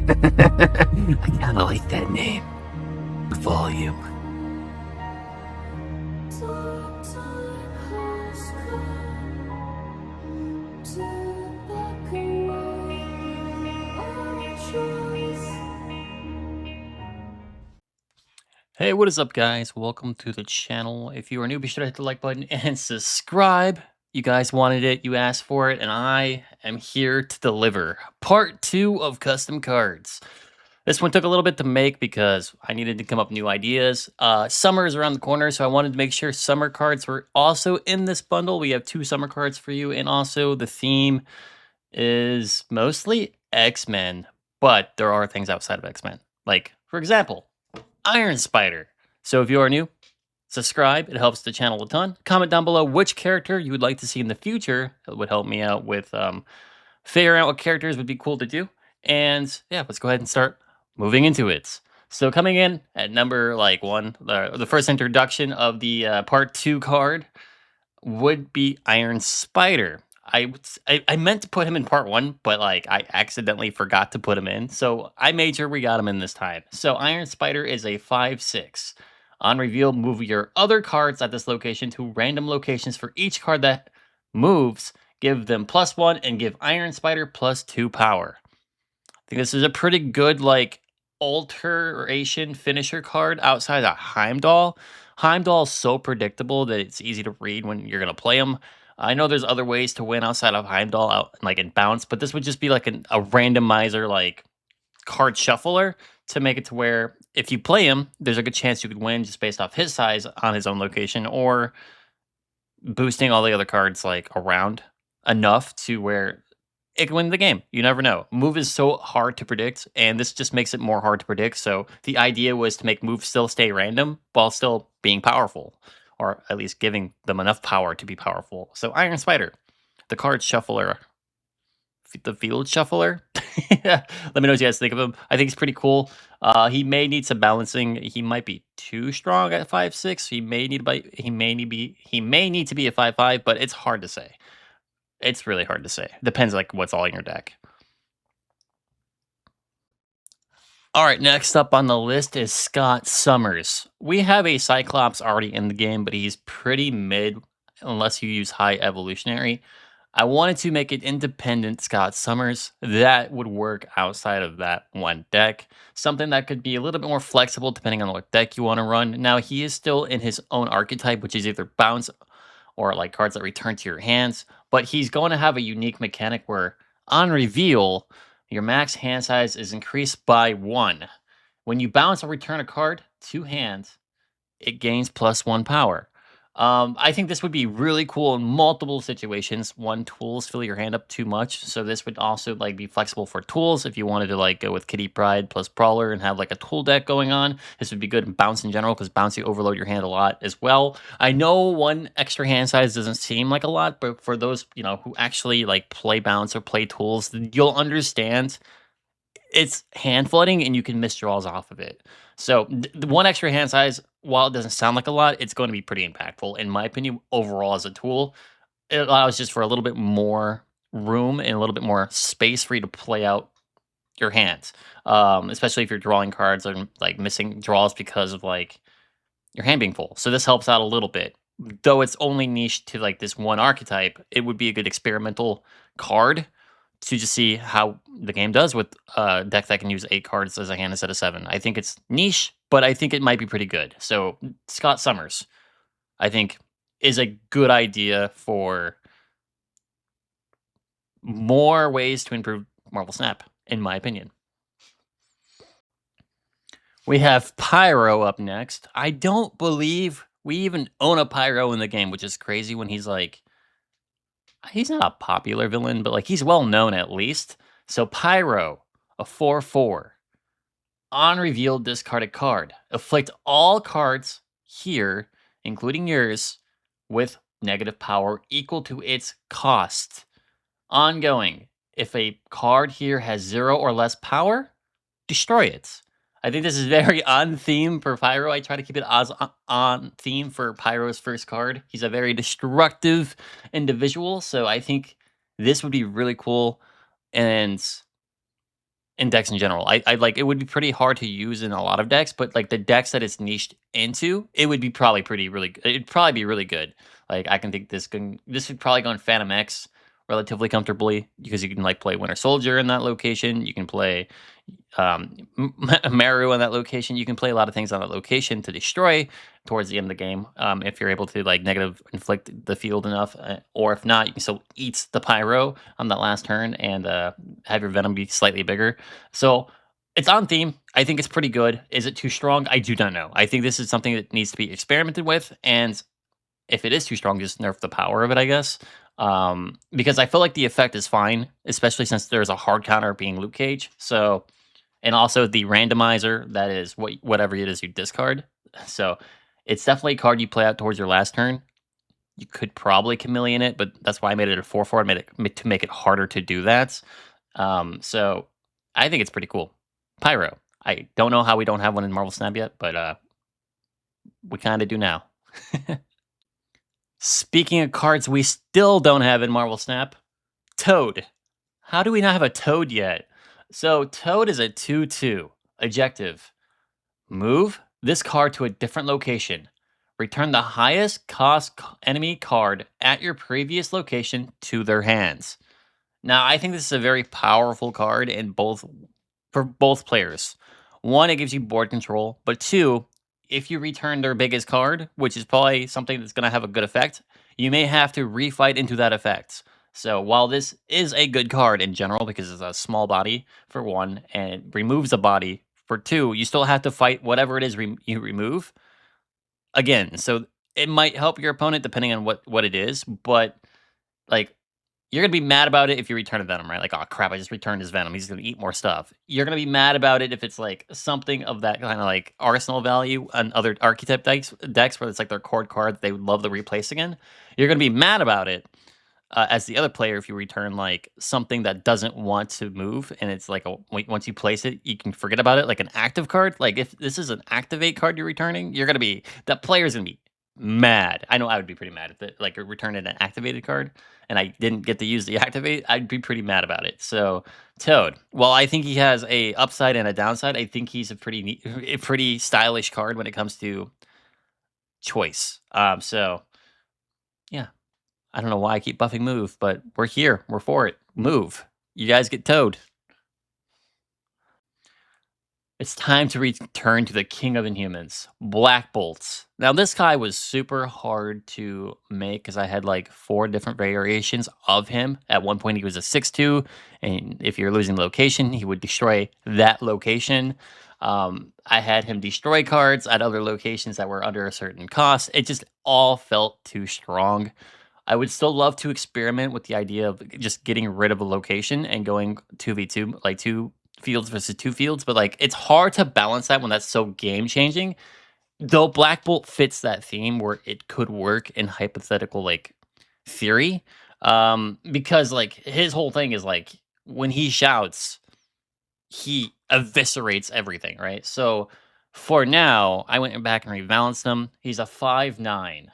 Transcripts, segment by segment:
I kind of like that name. Volume. Hey, what is up, guys? Welcome to the channel. If you are new, be sure to hit the like button and subscribe. You guys wanted it, you asked for it, and I am here to deliver. Part 2 of custom cards. This one took a little bit to make because I needed to come up with new ideas. Summer is around the corner, so I wanted to make sure summer cards were also in this bundle. We have 2 summer cards for you, and also the theme is mostly X-Men, but there are things outside of X-Men. Like, for example, Iron Spider. So if you are new, subscribe. It helps the channel a ton. Comment down below which character you would like to see in the future. It would help me out with figuring out what characters would be cool to do. And yeah, let's go ahead and start moving into it. So coming in at number like 1, the first introduction of the part 2 card would be Iron Spider. I meant to put him in part 1, but like I accidentally forgot to put him in. So I made sure we got him in this time. So Iron Spider is a 5/6. On reveal, move your other cards at this location to random locations for each card that moves. Give them +1 and give Iron Spider +2 power. I think this is a pretty good like alteration finisher card outside of Heimdall. Heimdall is so predictable that it's easy to read when you're gonna play him. I know there's other ways to win outside of Heimdall out like in bounce, but this would just be like a randomizer like card shuffler to make it to where if you play him, there's a good chance you could win just based off his size on his own location or boosting all the other cards like around enough to where it can win the game. You never know. Move is so hard to predict, and this just makes it more hard to predict. So the idea was to make move still stay random while still being powerful, or at least giving them enough power to be powerful. So Iron Spider, the card shuffler, the field shuffler. Let me know what you guys think of him. I think he's pretty cool. He may need some balancing. He might be too strong at 5/6. He may need to be a 5/5, but it's hard to say. It's really hard to say. Depends like what's all in your deck. All right, next up on the list is Scott Summers. We have a Cyclops already in the game, but he's pretty mid unless you use high evolutionary. I wanted to make it independent Scott Summers that would work outside of that one deck. Something that could be a little bit more flexible depending on what deck you want to run. Now, he is still in his own archetype, which is either bounce or like cards that return to your hands, but he's going to have a unique mechanic where on reveal, your max hand size is increased by 1. When you bounce or return a card to hand, it gains +1 power. I think this would be really cool in multiple situations. One, tools fill your hand up too much, so this would also like be flexible for tools. If you wanted to like go with Kitty Pride plus Brawler and have like a tool deck going on, this would be good in bounce in general because bounce you overload your hand a lot as well. I know one extra hand size doesn't seem like a lot, but for those who actually like play bounce or play tools, you'll understand it's hand flooding and you can miss draws off of it. So the one extra hand size, while it doesn't sound like a lot, it's going to be pretty impactful in my opinion overall as a tool. It allows just for a little bit more room and a little bit more space for you to play out your hands, especially if you're drawing cards and like missing draws because of like your hand being full. So this helps out a little bit. Though it's only niche to like this one archetype, it would be a good experimental card to just see how the game does with a deck that can use 8 cards as a hand instead of 7. I think it's niche, but I think it might be pretty good. So Scott Summers, I think, is a good idea for more ways to improve Marvel Snap, in my opinion. We have Pyro up next. I don't believe we even own a Pyro in the game, which is crazy when he's not a popular villain, but like he's well known at least. So Pyro, a 4/4. On reveal, discard a card. Afflict all cards here, including yours, with negative power equal to its cost. Ongoing. If a card here has 0 or less power, destroy it. I think this is very on theme for Pyro. I try to keep it as on theme for Pyro's first card. He's a very destructive individual, so I think this would be really cool. And in decks in general. I like it would be pretty hard to use in a lot of decks, but like the decks that it's niched into, it would be probably it'd probably be really good. Like I can think this would probably go in Phantom X relatively comfortably because you can like play Winter Soldier in that location. You can play Maru on that location. You can play a lot of things on that location to destroy towards the end of the game. If you're able to like negative inflict the field enough, or if not, you can still eat the pyro on that last turn and have your venom be slightly bigger. So it's on theme. I think it's pretty good. Is it too strong? I do not know. I think this is something that needs to be experimented with, and if it is too strong, just nerf the power of it, I guess. Because I feel like the effect is fine, especially since there's a hard counter being Luke Cage. So, and also the randomizer that is whatever it is you discard. So, it's definitely a card you play out towards your last turn. You could probably chameleon it, but that's why I made it a 4/4. To make it harder to do that. So, I think it's pretty cool. Pyro. I don't know how we don't have one in Marvel Snap yet, but we kind of do now. Speaking of cards we still don't have in Marvel Snap, Toad. How do we not have a Toad yet? So Toad is a 2/2. Objective. Move this card to a different location. Return the highest cost enemy card at your previous location to their hands. Now, I think this is a very powerful card for both players. One, it gives you board control, but two, if you return their biggest card, which is probably something that's going to have a good effect, you may have to refight into that effect. So while this is a good card in general because it's a small body for one and it removes a body for two, you still have to fight whatever it is you remove again. So it might help your opponent depending on what it is, but like you're gonna be mad about it if you return a Venom, right? Like, oh crap, I just returned his Venom. He's gonna eat more stuff. You're gonna be mad about it if it's like something of that kind of like arsenal value on other archetype decks where it's like their cord card that they would love to replace again. You're gonna be mad about it as the other player if you return like something that doesn't want to move and it's like once you place it, you can forget about it, like an active card. Like if this is an activate card you're returning, that player's gonna be mad. I know I would be pretty mad if it like returned an activated card and I didn't get to use the activate. I'd be pretty mad about it. So Toad, well, I think he has a upside and a downside. I think he's a pretty stylish card when it comes to choice. So yeah, I don't know why I keep buffing move, but we're here. We're for it. Move. You guys get Toad. It's time to return to the king of Inhumans, Black Bolts. Now, this guy was super hard to make because I had like 4 different variations of him. At one point, he was a 6/2, and if you're losing location, he would destroy that location. I had him destroy cards at other locations that were under a certain cost. It just all felt too strong. I would still love to experiment with the idea of just getting rid of a location and going 2v2, like 2 fields versus 2 fields, but, like, it's hard to balance that when that's so game changing. Though Black Bolt fits that theme where it could work in hypothetical, like, theory, because, like, his whole thing is, like, when he shouts, he eviscerates everything, right? So, for now, I went back and rebalanced him. He's a 5/9.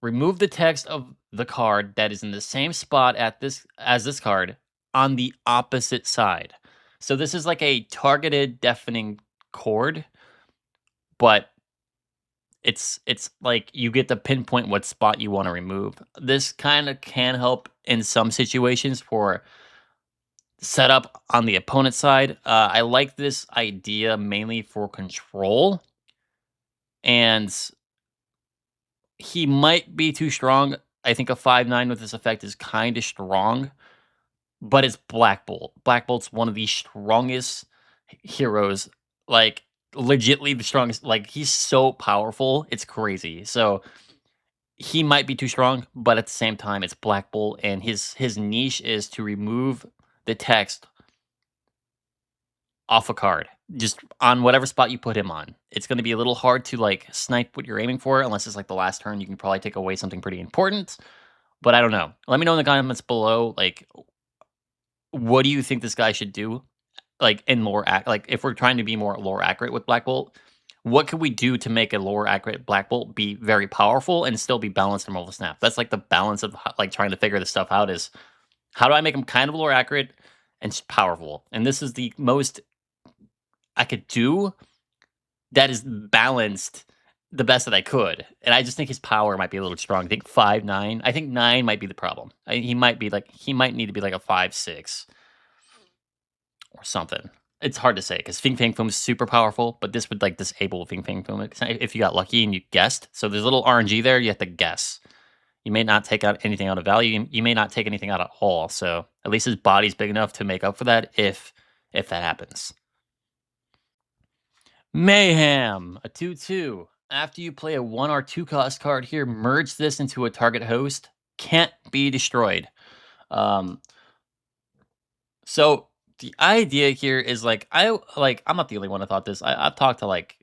Remove the text of the card that is in the same spot as this card on the opposite side. So this is like a targeted deafening chord, but it's like you get to pinpoint what spot you want to remove. This kind of can help in some situations for setup on the opponent's side. I like this idea mainly for control, and he might be too strong. I think a 5/9 with this effect is kind of strong, but it's Black Bolt. Black Bolt's one of the strongest heroes, like legitly the strongest. Like he's so powerful, it's crazy. So he might be too strong, but at the same time, it's Black Bolt, and his niche is to remove the text off a card, just on whatever spot you put him on. It's going to be a little hard to like snipe what you're aiming for, unless it's like the last turn. You can probably take away something pretty important, but I don't know. Let me know in the comments below, like, what do you think this guy should do? Like in like if we're trying to be more lore accurate with Black Bolt, what could we do to make a lore accurate Black Bolt be very powerful and still be balanced in Marvel Snap? That's like the balance of like trying to figure this stuff out is how do I make him kind of lore accurate and powerful. And this is the most I could do that is balanced the best that I could. And I just think his power might be a little strong. I think 5'9". I think 9 might be the problem. He might be like he might need to be like a 5'6" or something. It's hard to say because Fing Fang Foom is super powerful, but this would like disable Fing Fang Foom if you got lucky and you guessed. So there's a little RNG there. You have to guess. You may not take out anything out of value. You may not take anything out at all. So at least his body's big enough to make up for that if that happens. Mayhem, a 2/2. After you play a 1 or 2 cost card here, merge this into a target host. Can't be destroyed. So the idea here is like I'm not the only one that thought this. I've talked to like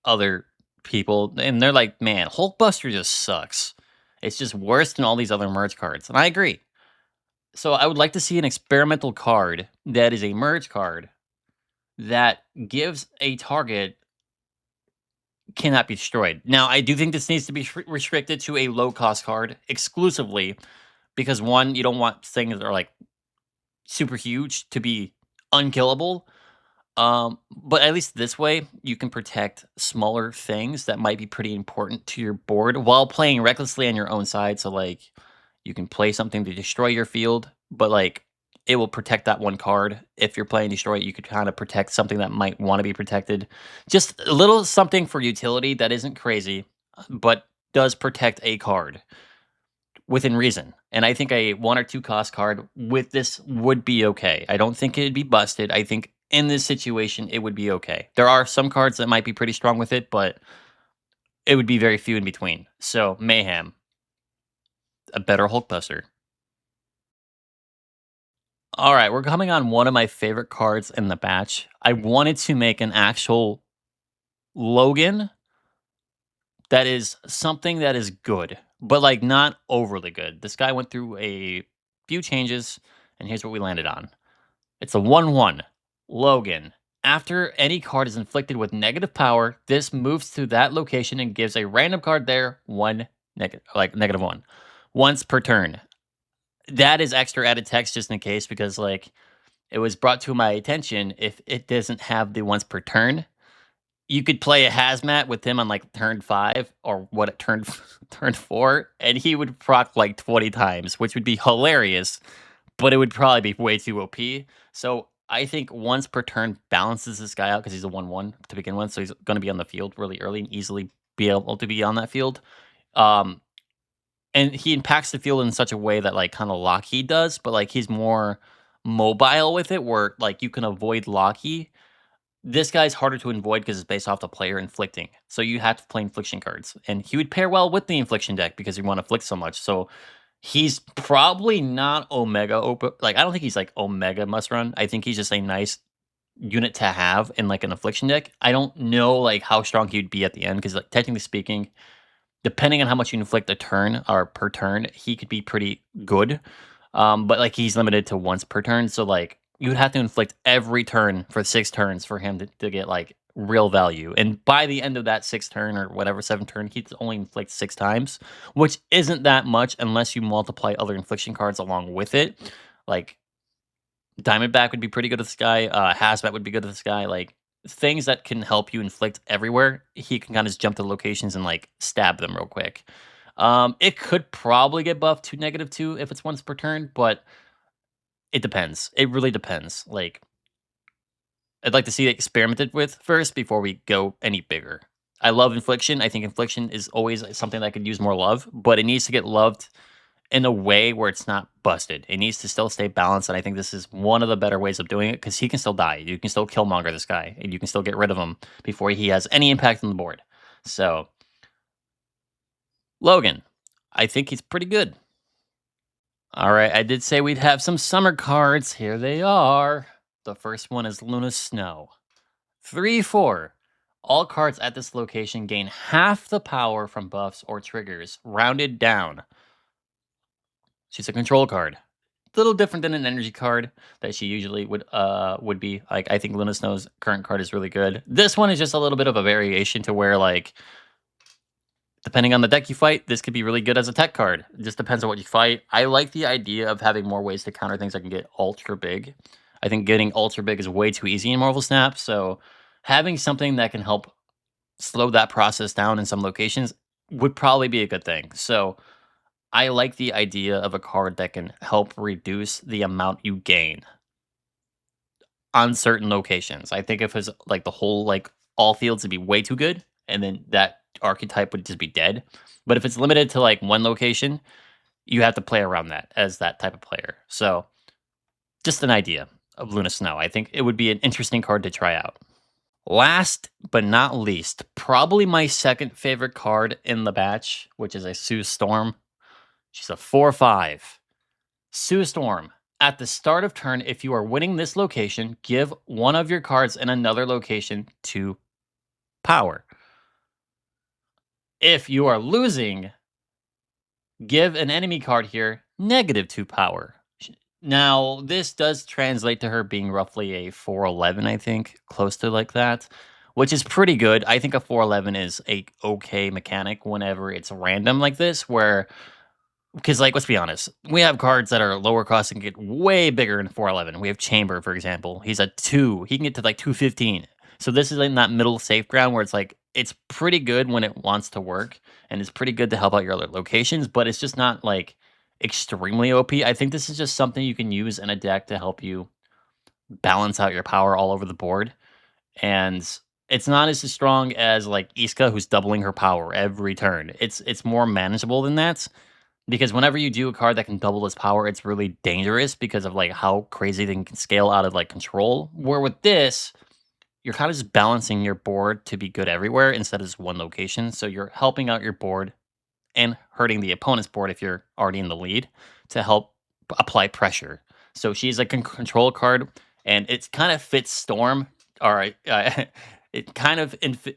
other people, and they're like, man, Hulkbuster just sucks. It's just worse than all these other merge cards, and I agree. So I would like to see an experimental card that is a merge card that gives a target cannot be destroyed. Now, I do think this needs to be restricted to a low cost card exclusively because one, you don't want things that are like super huge to be unkillable. But at least this way, you can protect smaller things that might be pretty important to your board while playing recklessly on your own side. So, like, you can play something to destroy your field, but like it will protect that one card. If you're playing destroy it, you could kind of protect something that might want to be protected. Just a little something for utility that isn't crazy, but does protect a card within reason. And I think a 1 or 2 cost card with this would be okay. I don't think it'd be busted. I think in this situation, it would be okay. There are some cards that might be pretty strong with it, but it would be very few in between. So, Mayhem, a better Hulkbuster. All right, we're coming on one of my favorite cards in the batch. I wanted to make an actual Logan that is something that is good, but like not overly good. This guy went through a few changes, and here's what we landed on. It's a 1/1 Logan. After any card is inflicted with negative power, this moves to that location and gives a random card there -1 once per turn. That is extra added text just in case because like it was brought to my attention if it doesn't have the once per turn. You could play a hazmat with him on like turn 5 or what it turned turn 4 and he would proc like 20 times, which would be hilarious, but it would probably be way too OP. So I think once per turn balances this guy out because he's a 1/1 to begin with, so he's going to be on the field really early and easily be able to be on that field. Um, and he impacts the field in such a way that like kind of Lockheed does, but like he's more mobile with it, where like you can avoid Lockheed. This guy's harder to avoid because it's based off the player inflicting. So you have to play infliction cards, and he would pair well with the infliction deck because you want to afflict so much. So he's probably not Omega like I don't think he's like Omega must run. I think he's just a nice unit to have in like an affliction deck. I don't know like how strong he'd be at the end because like technically speaking, depending on how much you inflict a turn or per turn, he could be pretty good. But like he's limited to once per turn, so like you would have to inflict every turn for 6 turns for him to get like real value. And by the end of that 6th turn or whatever 7th turn, he'd only inflict 6 times, which isn't that much unless you multiply other infliction cards along with it. Like Diamondback would be pretty good with this guy. Hazmat would be good with this guy. Like things that can help you inflict everywhere, he can kind of just jump to locations and like stab them real quick. It could probably get buffed to -2 if it's once per turn, but it depends. It really depends. Like I'd like to see it experimented with first before we go any bigger. I love infliction. I think infliction is always something that could use more love, but it needs to get loved in a way where it's not busted. It needs to still stay balanced, and I think this is one of the better ways of doing it because he can still die. You can still killmonger this guy, and you can still get rid of him before he has any impact on the board. So, Logan, I think he's pretty good. All right, I did say we'd have some summer cards. Here they are. The first one is Luna Snow. 3/4. All cards at this location gain half the power from buffs or triggers, rounded down. She's a control card. A little different than an energy card that she usually would be. Like I think Luna Snow's current card is really good. This one is just a little bit of a variation to where like depending on the deck you fight, this could be really good as a tech card. It just depends on what you fight. I like the idea of having more ways to counter things that can get ultra big. I think getting ultra big is way too easy in Marvel Snap. So having something that can help slow that process down in some locations would probably be a good thing. So I like the idea of a card that can help reduce the amount you gain on certain locations. I think if it's like the whole like all fields would be way too good, and then that archetype would just be dead. But if it's limited to like one location, you have to play around that as that type of player. So just an idea of Luna Snow. I think it would be an interesting card to try out. Last but not least, probably my second favorite card in the batch, which is a Sue Storm. She's a 4/5. Sue Storm. At the start of turn, if you are winning this location, give one of your cards in another location to power. If you are losing, give an enemy card here -2 power. Now, this does translate to her being roughly a 4/11, I think, close to like that, which is pretty good. I think a 4/11 is a okay mechanic whenever it's random like this, where because, like, let's be honest, we have cards that are lower cost and get way bigger in 4/11. We have Chamber, for example. He's a 2. He can get to like 215. So this is in that middle safe ground where it's like it's pretty good when it wants to work, and it's pretty good to help out your other locations, but it's just not like extremely OP. I think this is just something you can use in a deck to help you balance out your power all over the board. And it's not as strong as like Iska, who's doubling her power every turn. It's more manageable than that. Because whenever you do a card that can double its power, it's really dangerous because of like how crazy they can scale out of like control. Where with this, you're kind of just balancing your board to be good everywhere instead of just one location. So you're helping out your board and hurting the opponent's board if you're already in the lead to help apply pressure. So she's like a control card, and it kind of fits Storm. All right, it kind of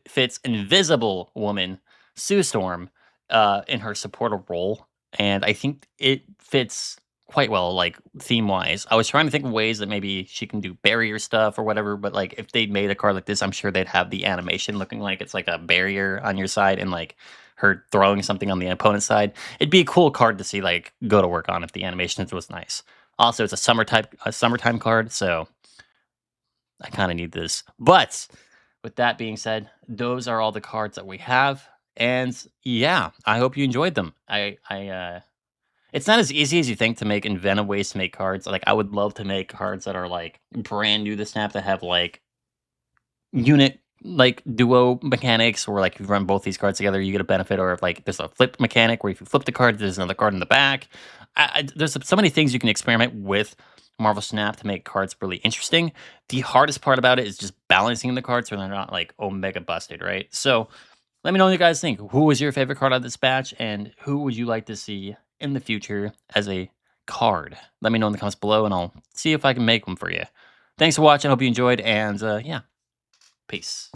fits Invisible Woman Sue Storm in her supportive role, and I think it fits quite well, like theme wise. I was trying to think of ways that maybe she can do barrier stuff or whatever, but like if they made a card like this, I'm sure they'd have the animation looking like it's like a barrier on your side and like her throwing something on the opponent's side. It'd be a cool card to see like go to work on if the animation was nice. Also, it's a summertime card, so I kind of need this. But with that being said, those are all the cards that we have. And yeah, I hope you enjoyed them. It's not as easy as you think to make inventive ways to make cards. Like I would love to make cards that are like brand new to Snap that have like unit like duo mechanics, or like if you run both these cards together, you get a benefit. Or if like there's a flip mechanic where if you flip the card, there's another card in the back. There's so many things you can experiment with Marvel Snap to make cards really interesting. The hardest part about it is just balancing the cards so they're not like omega busted, right? So let me know what you guys think. Who was your favorite card out of this batch, and who would you like to see in the future as a card? Let me know in the comments below, and I'll see if I can make them for you. Thanks for watching. I hope you enjoyed, and yeah, peace.